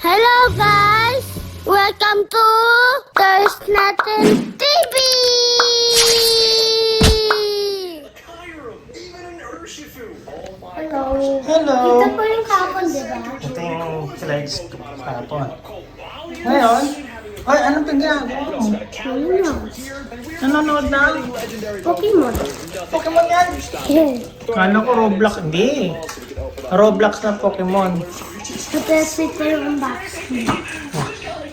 Hello guys! Welcome to There's Nothing TV! Hello! Hello! Ito po yung kapon, di ba? Ito yung slides kahapon. Ngayon, ay, anong ginagawa mo? Ano? Nanonood na? Pokemon. Pokemon yan? Yeah. Kala ko Roblox. Hindi. Roblox na Pokemon. Tapos ito yung unboxing.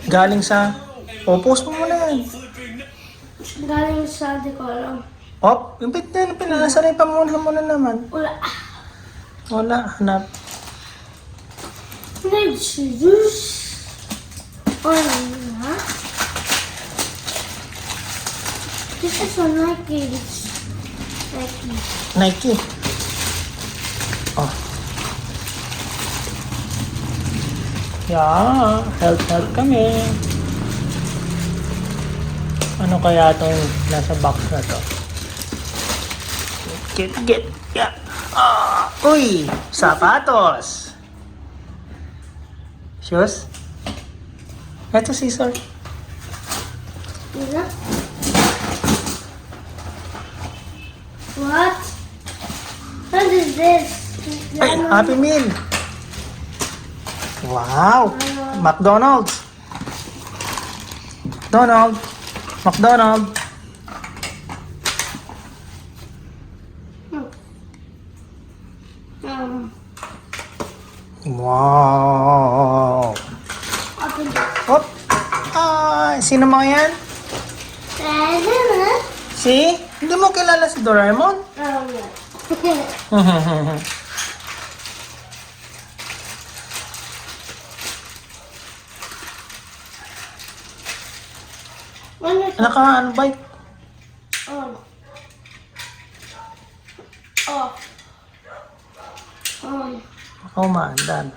Galing sa... O, post mo muna yan. Galing sa, di ko alam. Op, yung pinasaray pa muna naman. Wala. Wala, hanap. Let's use. Ha? This is a Nike. Nike. Nike. Oh. Yeah, help kami. Ano kaya itong nasa box na to? Get. Yeah. Uy, sapatos. Shoes? Ito scissor. Diba? What? What is this? Ay, Happy Meal. Wow. McDonald's. McDonald's. Wow. Open this. Hop. Sino mga yan? Si? Hindi mo kilala si Doraemon? Ano ba? On. Off. On. Oh, maandan.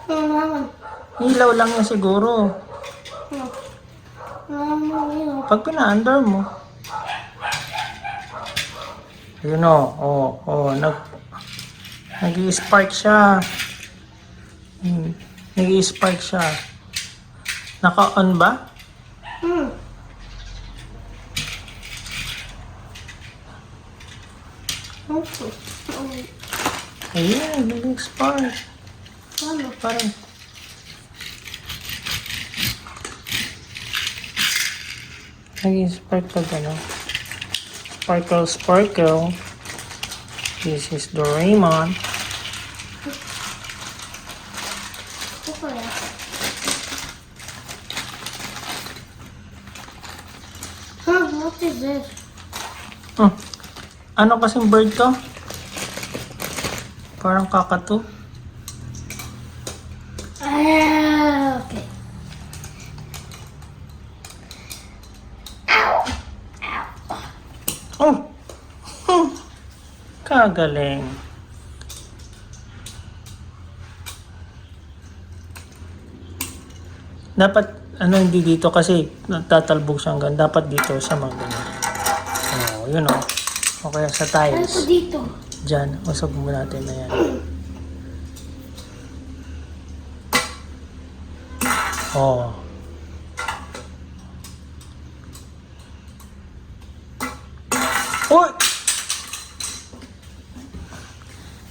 Mama. Ilaw lang yan siguro. Mama. Pag pina-under mo. Yun o. Nag-i-spark siya. Nag-i-spark siya. Naka-on ba? Ayan, nag-i-spark. Parang... Nag-i-spark pag ano. Sparkle. This is Doraemon. What is this? Ano kasing bird to? Parang kakatu. Okay. Kagaling. Dapat, hindi dito kasi nagtatalbog siyang ganun. Dapat dito sa mga ganun. Yun o. O kaya sa Ano tiles. dito? Diyan. Usap mo natin na yan. Oh. Uy!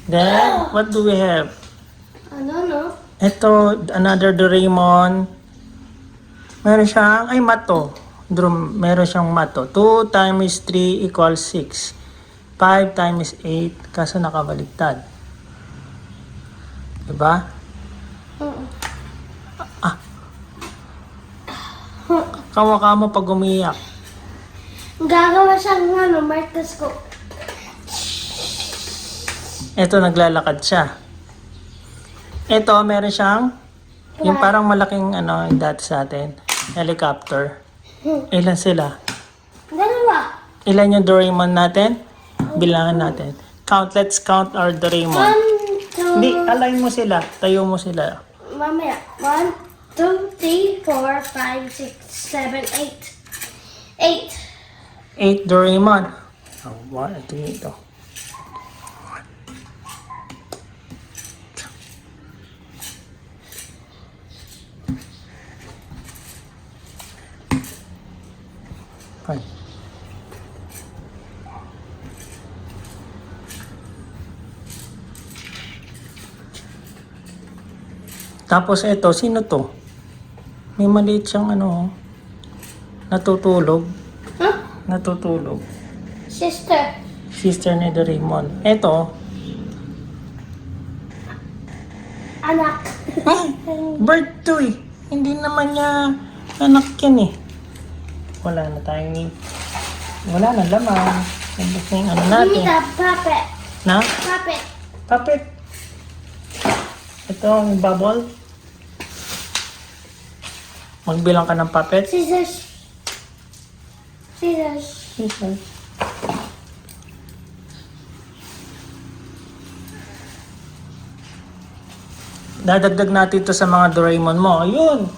Then, what do we have? Ano? Ito, another Doraemon. Meron siyang, mato. Meron siyang mato. 2 times 3 equals 6. 5 times 8, kaso nakabaligtad. Diba? Kawa mo pag umiyak. Gagawa siyang microscope. Ito, naglalakad siya. Ito, meron siyang, yung parang malaking, dati sa atin, helicopter. Ilan sila? Dalawa. Ilan yung Doraemon natin? Bilangan natin. Let's count our Doraemon. 1, 2. Hindi, align mo sila. Tayo mo sila. Mamaya. 1, 2, 3, 4, 5, 6, 7, 8. 8. 8 Doraemon. Ito yung ito. Tapos ito, sino to? May maliit siyang ano, natutulog. Huh? Natutulog. Sister. Sister ni Doraemon. Ito, Anak. bird to eh. Hindi naman niya anak yan eh. Wala na tayong, wala na laman. Tapos na yung ano Give me natin. the puppet. Na? Puppet. Puppet. Ito ang bubble. Magbilang ka ng puppet. Scissors. Scissors. Scissors. Dadagdag natin to sa mga Doraemon mo. Ayun.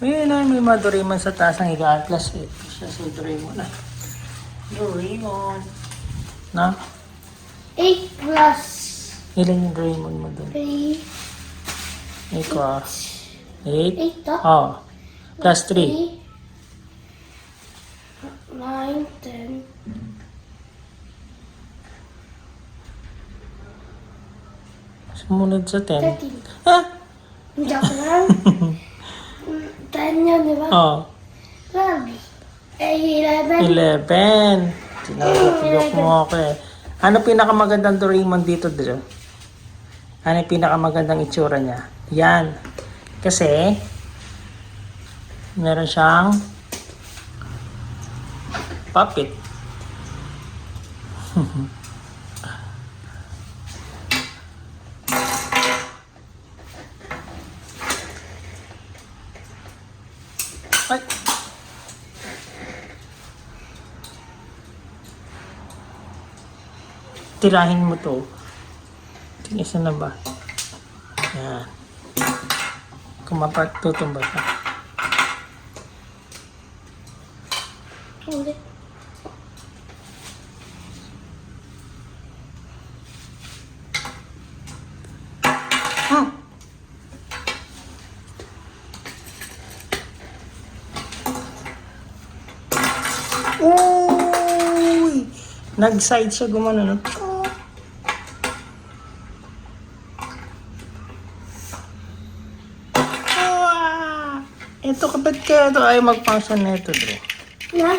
Ayun na, may mga Doraemon sa taas ng higaan. Plus 8. Siya si Doraemon na. Doraemon. Na? 8 plus Ilan yung Doraemon mo dun? 3. Ikaw. 8? 8 to? Oh. Plus 3. 9, 10. Sumunod sa 10. 13. Ha? Joke lang. 10 yun, di ba? Oh. 12. 11. 11. Sinagapiyok mo ako eh. Ano pinakamagandang Doraemon dito, Drew? Ano yung pinakamagandang itsura niya? Yan. Kasi, meron siyang puppet. Ay. Tirahin mo to. Isa na ba? Yan. Kumapat, tutumba siya. Hindi. Hmm. Uy! Nag-side siya gumano. No? Ah! Ito kapit kaya ito ay mag-function na ito, bro. Na?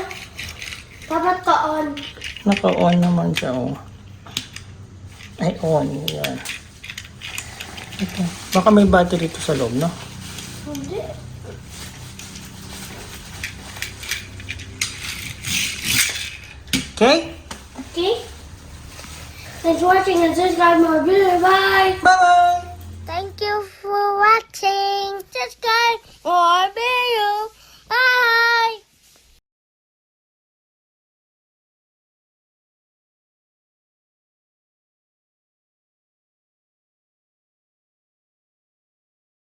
Dapat ka on. Naka-on naman siya, oh. Ay, on. Yan. Ito. Baka may battery ito sa loob, no? Hindi. Okay? Okay? Thanks for watching and subscribe my videos.